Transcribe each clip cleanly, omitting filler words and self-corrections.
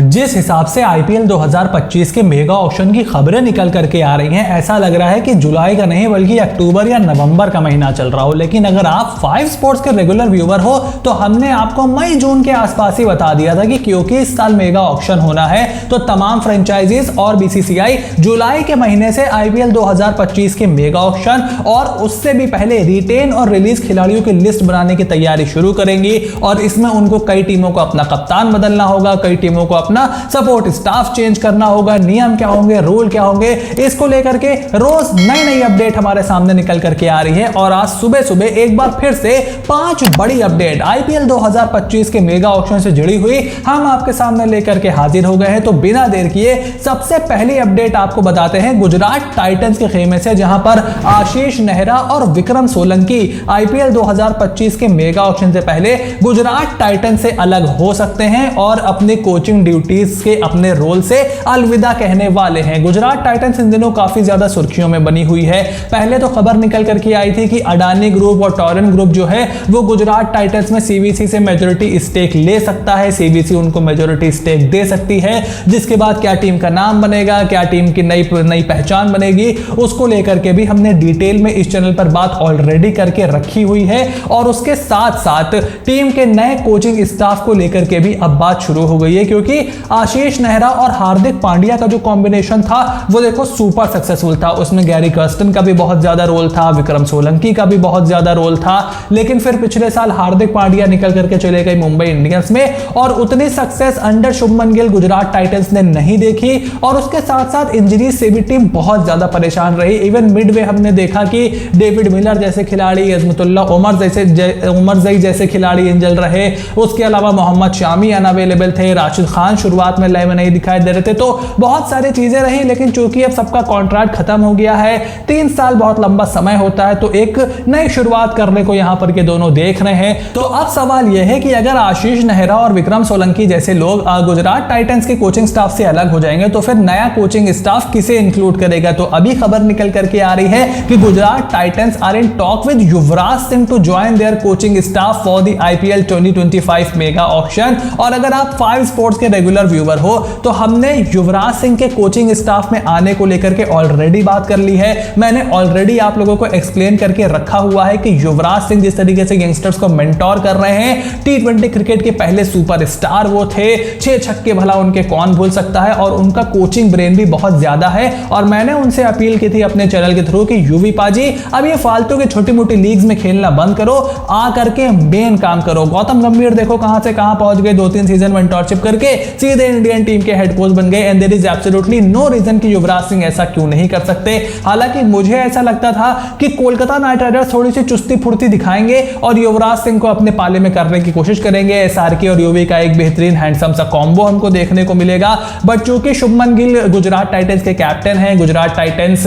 जिस हिसाब से आईपीएल 2025 के मेगा ऑक्शन की खबरें निकल करके आ रही हैं, ऐसा लग रहा है कि जुलाई का नहीं बल्कि अक्टूबर या नवंबर का महीना चल रहा हो। लेकिन अगर आप 5 स्पोर्ट्स के रेगुलर व्यूअर हो तो हमने आपको मई जून के आसपास ही बता दिया था कि क्योंकि इस साल मेगा ऑक्शन होना है तो तमाम फ्रेंचाइजीज और बीसीसीआई जुलाई के महीने से आईपीएल 2025 के मेगा ऑक्शन और उससे भी पहले रिटेन और रिलीज खिलाड़ियों की लिस्ट बनाने की तैयारी शुरू करेंगी। और इसमें उनको कई टीमों को अपना कप्तान बदलना होगा, कई टीमों को अपना सपोर्ट स्टाफ चेंज करना होगा, नियम क्या होंगे, रूल क्या होंगे, इसको लेकर के रोज नई नई अपडेट हमारे सामने निकल करके आ रही है। और आज सुबह सुबह एक बार फिर से 5 बड़ी अपडेट आईपीएल 2025 के मेगा ऑक्शन से जुड़ी हुई हम आपके सामने लेकर के हाजिर हो गए हैं। तो बिना देर किए सबसे पहली अपडेट आपको बताते हैं गुजरात टाइटंस के खेमे से, जहां पर आशीष नेहरा और विक्रम सोलंकी आईपीएल 2025 के मेगा ऑक्शन से पहले गुजरात टाइटंस से अलग हो सकते हैं और अपने कोचिंग ड्यूटीज के अपने रोल से अलविदा कहने वाले हैं। गुजरात टाइटंस इन दिनों काफी ज्यादा सुर्खियों में बनी हुई है। पहले तो खबर निकल करके आई थी कि अडानी ग्रुप और टॉरेंट ग्रुप जो है वो गुजरात टाइटंस में सीवीसी से मेजॉरिटी स्टेक ले सकता है, सीवीसी उनको मेजॉरिटी स्टेक दे सकती है। जिसके बाद क्या टीम का नाम बनेगा, क्या टीम की नई पहचान बनेगी, उसको लेकर के भी हमने डिटेल में इस चैनल पर बात ऑलरेडी करके रखी हुई है। और उसके साथ साथ टीम के नए कोचिंग स्टाफ को लेकर के भी अब बात शुरू हो गई है, क्योंकि आशीष नेहरा और हार्दिक पांड्या का जो कॉम्बिनेशन था वो देखो सुपर सक्सेसफुल था। उसमें गैरी कर्स्टन का भी बहुत ज्यादा रोल था, विक्रम सोलंकी का भी बहुत ज्यादा रोल था। लेकिन फिर पिछले साल हार्दिक पांड्या निकल करके चले गए मुंबई इंडियंस में और उतनी success under Shubman Gill Gujarat Titans ने नहीं देखी। और उसके साथ साथ इंजरी से भी टीम बहुत ज्यादा परेशान रही। इवन मिडवे हमने देखा कि डेविड मिलर जैसे खिलाड़ी, अजमतुल्ला उमर जई जैसे खिलाड़ी इंजल रहे। उसके अलावा मोहम्मद शामी अनअवेलेबल थे, राशिद खान शुरुआत में लाइव में नहीं दिखाई दे रहे थे। तो बहुत सारी चीजें रही, लेकिन चूंकि अब सबका कॉन्ट्रैक्ट खत्म हो गया है, 3 साल बहुत लंबा समय होता है, तो एक नई शुरुआत करने को यहां पर के दोनों देख रहे हैं। तो अब सवाल यह है कि अगर आशीष नेहरा और विक्रम सोलंकी जैसे लोग गुजरात टाइटंस के कोचिंग स्टाफ से अलग हो जाएंगे तो फिर नया कोचिंग स्टाफ किसे इंक्लूड करेगा। तो अभी खबर निकल करके आ रही है कि Gujarat Titans are in talk with Yuvraj Singh to join their coaching staff for the IPL 2025 mega auction. और अगर आप 5 स्पोर्ट्स के रेगुलर व्यूअर हो तो हमने युवराज सिंह के कोचिंग स्टाफ में आने को लेकर के ऑलरेडी बात कर ली है। मैंने ऑलरेडी आप लोगों को एक्सप्लेन करके रखा हुआ है कि युवराज सिंह जिस तरीके से यंगस्टर्स को मेंटोर कर रहे हैं, T20 क्रिकेट के पहले सुपरस्टार वो थे, 6 छक्के भला उनके कौन भूल सकता है, और उनका कोचिंग ब्रेन भी बहुत ज्यादा है। और मैंने उनसे अपील की थी अपने चैनल के थ्रू कि यूवी पाजी अब ये फालतू के छोटी मोटी लीग्स में खेलना बंद करो, आ करके मेन काम करो। गौतम गंभीर देखो कहां से कहां पहुंच गए, 2-3 सीजन मेंटोरशिप करके सीधे इंडियन टीम के हेड कोच बन गए। And there is absolutely no reason कि युवराज सिंह ऐसा क्यों नहीं कर सकते। हालांकि मुझे ऐसा लगता था कि कोलकाता नाइट राइडर्स थोड़ी सी चुस्ती फुर्ती दिखाएंगे और युवराज सिंह को अपने पाले में करने की कोशिश करेंगे। एसआरके और यूवी का एक बेहतरीन हैंडसम सा कॉम्बो हमको देखने को मिलेगा। बट चूंकि शुभमन गिल गुजरात टाइटंस के कैप्टन हैं, गुजरात टाइटंस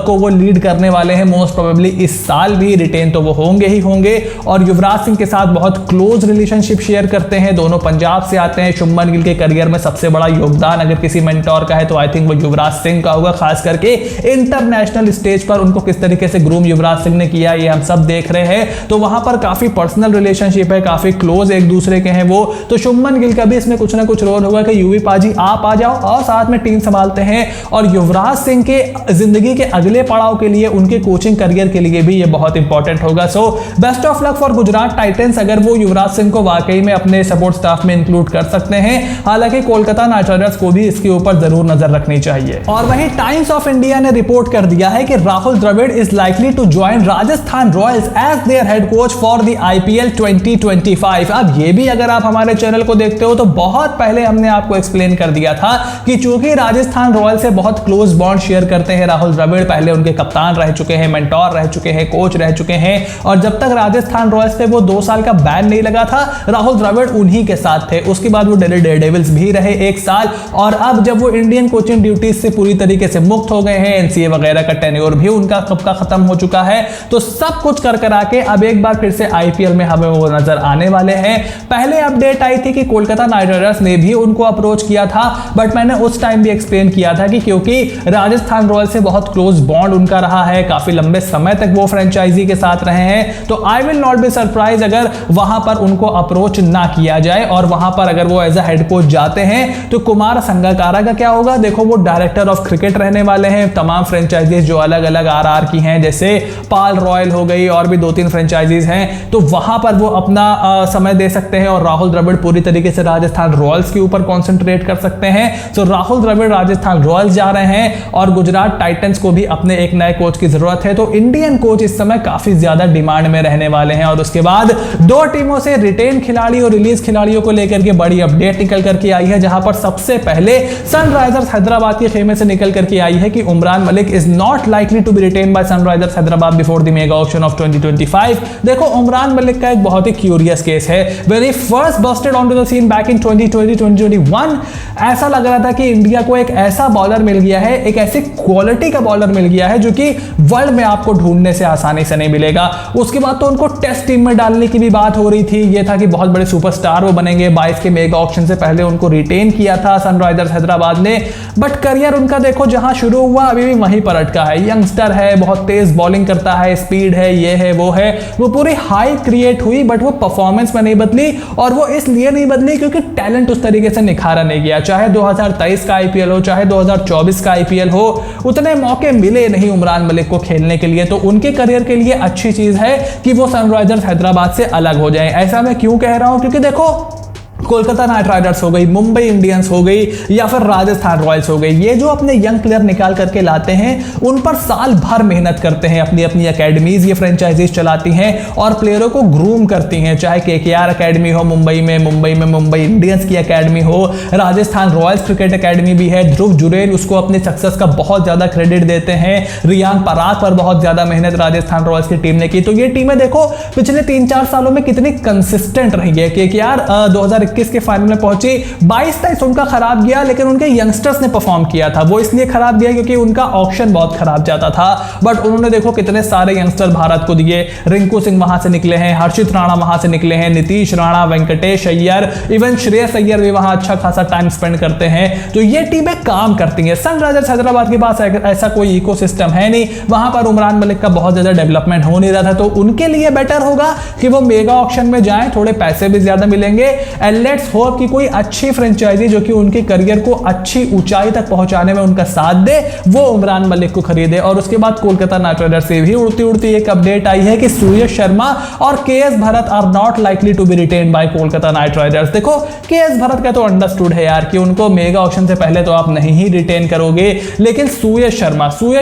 को वो लीड करने वाले हैं, मोस्ट प्रोबेबली इस साल भी रिटेन तो वो होंगे ही होंगे। और युवराज सिंह के साथ बहुत क्लोज रिलेशनशिप शेयर करते हैं, दोनों पंजाब से आते हैं। शुभमन गिल के करियर में सबसे बड़ा योगदान अगर किसी मेंटोर का है तो आई थिंक वो युवराज सिंह का होगा। खास करके इंटरनेशनल स्टेज पर उनको किस तरीके से ग्रूम युवराज सिंह ने किया ये हम सब देख रहे हैं। तो वहां पर काफी पर्सनल रिलेशनशिप है, काफी क्लोज एक दूसरे के हैं वो। तो शुभमन गिल का भी इसमें कुछ ना कुछ रोल होगा कि यूवी पाजी आप आ जाओ और साथ में टीम संभालते हैं। और युवराज सिंह के जिंदगी के अगले पड़ाव के लिए, उनके कोचिंग करियर के लिए भी ये बहुत इंपॉर्टेंट होगा। So best of luck for Gujarat Titans अगर वो युवराज सिंह को वाकई में अपने सपोर्ट स्टाफ में इंक्लूड कर सकते हैं। हालांकि कोलकाता नाइट राइडर्स को भी इसके ऊपर जरूर नजर रखनी चाहिए। और वहीं टाइम्स ऑफ इंडिया ने रिपोर्ट कर दिया है कि Rahul Dravid is likely to join Rajasthan Royals as their head coach for the IPL 2025। अब ये भी अगर आप हमारे चैनल को देखते हो तो बहुत पहले हमने आपको एक्सप्लेन कर दिया था कि चूंकि राजस्थान रॉयल्स से बहुत क्लोज बॉन्ड शेयर करते हैं राहुल द्रविड़, पहले उनके कप्तान रह चुके हैं, मेंटोर रह चुके हैं, कोच रह चुके हैं। और जब तक राजस्थान रॉयल्स पे वो 2 साल का बैन नहीं लगा था, राहुल द्रविड़ उन्हीं के साथ थे। उसके बाद वो दिल्ली डेयरडेविल्स भी रहे 1 साल। और अब जब वो इंडियन कोचिंग ड्यूटीज से पूरी तरीके से मुक्त हो गए हैं, एनसीए वगैरह का टेन्योर भी उनका कब का खत्म हो चुका है, तो सब कुछ कर के अब एक बार फिर से आईपीएल में हमें वो नजर आने वाले हैं। पहले अपडेट आई थी कि कोलकाता नाइट राइडर्स ने भी उनको अप्रोच किया था, बट मैंने उस टाइम भी एक्सप्लेन किया था कि क्योंकि राजस्थान रॉयल्स से बहुत क्लोज बॉन्ड उनका रहा है, काफी लंबे समय तक वो फ्रेंचाइजी के साथ रहे हैं, तो I will not be surprise अगर वहां पर उनको अप्रोच ना किया जाए और वहां पर अगर वो एज अ हेड कोच जाते हैं तो कुमार संगकारा का क्या होगा? देखो वो डायरेक्टर ऑफ क्रिकेट रहने वाले हैं। तमाम फ्रेंचाइजीज जो अलग अलग आरआर की हैं, जैसे पाल रॉयल हो गई और भी 2-3 फ्रेंचाइजीज हैं, तो वहां पर वो अपना समय दे सकते हैं। और राहुल द्रविड़ पूरी तरीके से राजस्थान रॉयल्स के ऊपर कॉन्सेंट्रेट कर सकते हैं। तो राहुल द्रविड़ राजस्थान रॉयल्स जा रहे हैं और गुजरात टाइटंस को भी अपने एक नए कोच की जरूरत है। तो इंडियन कोच इस समय काफी ज्यादा डिमांड में रहने वाले हैं। और उसके बाद 2 टीमों से रिटेन खिलाड़ी और रिलीज खिलाड़ियों को लेकर के बड़ी अपडेट निकल करके आई है, जहां पर सबसे पहले सनराइजर्स हैदराबाद के खेमे से निकल करके आई है कि Umran Malik is not likely to be retain by Sunrisers Hyderabad before the mega auction of 2025। देखो उमरान मलिक का एक बहुत ही क्यूरियस केस है। When he first busted on to the scene back in 2020-2021, ऐसा लग रहा था कि इंडिया को एक ऐसा बॉलर मिल गया है, एक ऐसी क्वालिटी का बॉलर मिल गया है जो कि वर्ल्ड में आपको ढूंढने से आसानी से नहीं मिलेगा। उसके बाद तो उनको टेस्ट टीम में डालने की भी बात हो रही थी। यह था कि बहुत बड़े सुपरस्टार वो बनेंगे। 22 के मेगा ऑक्शन से पहले उनको रिटेन किया था सनराइजर्स हैदराबाद ने, बट करियर उनका देखो जहां शुरू हुआ अभी भी वहीं पर अटका है। यंगस्टर है, बहुत तेज बॉलिंग करता है, स्पीड है, ये है वो है। वो पूरी हाई क्रिएट हुई बट वो परफॉर्मेंस में नहीं बदली। और वो इसलिए नहीं बदली क्योंकि टैलेंट उस तरीके से निखारा नहीं गया। चाहे 2023 का आईपीएल हो, चाहे 2024 का आईपीएल हो, उतने मौके मिले नहीं उमरान मलिक को खेलने के लिए। तो उनके करियर के लिए अच्छी चीज है कि वो सनराइजर्स हैदराबाद से अलग हो जाए। ऐसा मैं क्यों कह रहा हूं? क्योंकि देखो कोलकाता नाइट राइडर्स हो गई, मुंबई इंडियंस हो गई या फिर राजस्थान रॉयल्स हो गई, ये जो अपने यंग प्लेयर निकाल करके लाते हैं उन पर साल भर मेहनत करते हैं। अपनी अपनी एकेडमीज ये फ्रेंचाइजीज चलाती हैं और प्लेयरों को ग्रूम करती हैं। चाहे केकेआर एकेडमी हो मुंबई में मुंबई इंडियंस की एकेडमी हो, राजस्थान रॉयल्स क्रिकेट एकेडमी भी है। ध्रुव जुरेल उसको अपने सक्सेस का बहुत ज्यादा क्रेडिट देते हैं। रियान पराग पर बहुत ज्यादा मेहनत राजस्थान रॉयल्स की टीम ने की। तो ये टीमें देखो पिछले 3-4 सालों में कितनी कंसिस्टेंट रही है। केकेआर 2021 के फाइनल में पहुंची, 22-23 उनका खराब गया, लेकिन उनके यंगस्टर्स ने परफॉर्म किया था। वो इसलिए खराब गया क्योंकि उनका ऑक्शन बहुत खराब जाता था, बट उन्होंने देखो कितने सारे यंगस्टर भारत को दिए। रिंकू सिंह वहां से निकले हैं, हर्षित राणा वहां से निकले हैं, नीतीश राणा, वेंकटेश अय्यर, इवन श्रेयस अय्यर भी वहां अच्छा खासा टाइम स्पेंड करते हैं। तो ये टीमें काम करती हैं। सनराइजर्स हैदराबाद के पास ऐसा कोई इकोसिस्टम है नहीं, वहां पर उमरान मलिक का बहुत ज्यादा डेवलपमेंट हो नहीं रहा था। तो उनके लिए बेटर होगा कि वो मेगा ऑक्शन में जाएं, थोड़े पैसे भी ज्यादा मिलेंगे। एंड लेट्स होप कि कोई अच्छी फ्रेंचाइजी जो कि उनके करियर को अच्छी ऊंचाई तक पहुंचाने में उनका साथ दे, वो उमरान मलिक को खरीदे। और उसके बाद कोलकाता नाइट राइडर्स से भी उड़ती उड़ती एक अपडेट आई है कि सूर्यश शर्मा और KS Bharat are not likely to be retain by Kolkata Knight Riders. देखो केएस भरत का तो अंडरस्टूड है यार कि उनको मेगा ऑक्शन से पहले तो आप नहीं ही रिटेन करोगे, लेकिन सूर्यश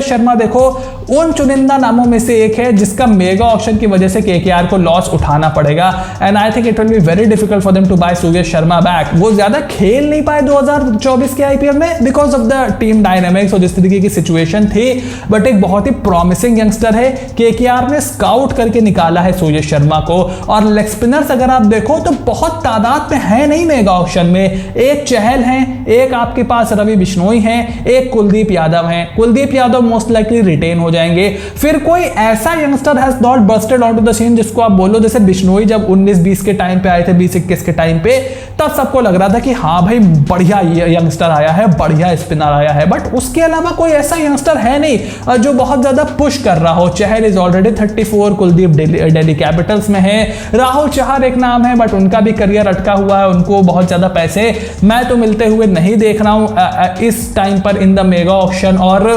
शर्मा देखो उन चुनिंदा नामों में से एक है जिसका मेगा ऑक्शन की वजह से केकेआर को लॉस उठाना पड़ेगा। And I think it will be very difficult for them to buy Suryansh Sharma back. वो ज्यादा खेल नहीं पाए 2024 के आईपीएल में because of the team dynamics और जिस तरीके की सिचुएशन थी, बट एक बहुत ही प्रॉमिसिंग यंगस्टर है। केकेआर ने स्काउट करके निकाला है सूर्यश शर्मा को। और लेग स्पिनर्स अगर आप देखो तो बहुत तादाद में है नहीं मेगा ऑक्शन में। एक चहल है, एक आपके पास रवि बिश्नोई है, एक कुलदीप यादव है। Kuldeep Yadav most likely retain हो जाएंगे। फिर कोई ऐसा youngster has not busted on to the scene जिसको आप बोलो, जैसे बिश्नोई जब 19-20 के टाइम पे आए थे, 20-21 के टाइम पे, तब सबको लग रहा था कि हाँ भाई बढ़िया यंगस्टर आया है, बढ़िया स्पिनर आया है। बट उसके अलावा कोई ऐसा यंगस्टर है नहीं जो बहुत ज्यादा पुश कर रहा हो। Chahal is already 34, Kuldeep Delhi Capitals में है। राहुल चहर एक नाम है बट उनका भी करियर अटका हुआ है, उनको बहुत ज्यादा पैसे मैं तो मिलते हुए नहीं देख रहा हूं इस टाइम पर इन द मेगा ऑक्शन। और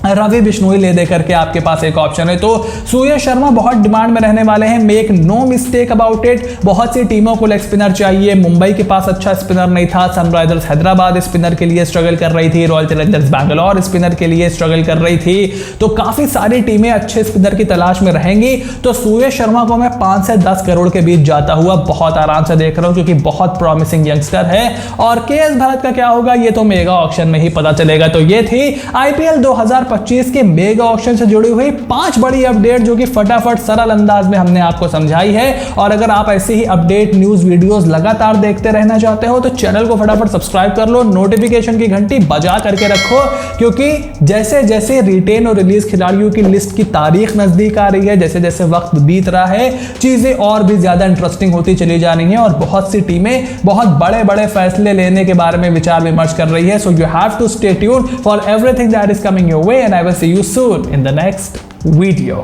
रवि बिश्नोई ले दे करके आपके पास एक ऑप्शन है। तो सूर्यश शर्मा बहुत डिमांड में रहने वाले हैं। Make no mistake about it. बहुत सी टीमों को लेग स्पिनर चाहिए। मुंबई के पास अच्छा स्पिनर नहीं था, सनराइजर्स हैदराबाद स्पिनर के लिए स्ट्रगल कर रही थी, रॉयल चैलेंजर्स बैंगलोर स्पिनर के लिए स्ट्रगल कर रही थी। तो काफी सारी टीमें अच्छे स्पिनर की तलाश में रहेंगी। तो सूर्यश शर्मा को मैं 5 से 10 करोड़ के बीच जाता हुआ बहुत आराम से देख रहा हूं क्योंकि बहुत प्रॉमिसिंग यंगस्टर है। और केएस भरत का क्या होगा ये तो मेगा ऑक्शन में ही पता चलेगा। तो ये थी आईपीएल 2025 के मेगा ऑक्शन से जुड़ी हुई 5 बड़ी अपडेट जो कि फटाफट सरल अंदाज में हमने आपको समझाई है। और अगर आप ऐसे ही अपडेट न्यूज वीडियोस लगातार देखते रहना चाहते हो तो चैनल को फटाफट सब्सक्राइब कर लो, नोटिफिकेशन की घंटी बजा करके रखो, क्योंकि जैसे जैसे रिटेन और रिलीज खिलाड़ियों की लिस्ट की तारीख नजदीक आ रही है, जैसे जैसे वक्त बीत रहा है, चीजें और भी ज्यादा इंटरेस्टिंग होती चली जा रही हैं और बहुत सी टीमें बहुत बड़े बड़े फैसले लेने के बारे में विचार विमर्श कर रही है। So you have to stay tuned for everything that is coming your way and I will see you soon in the next video.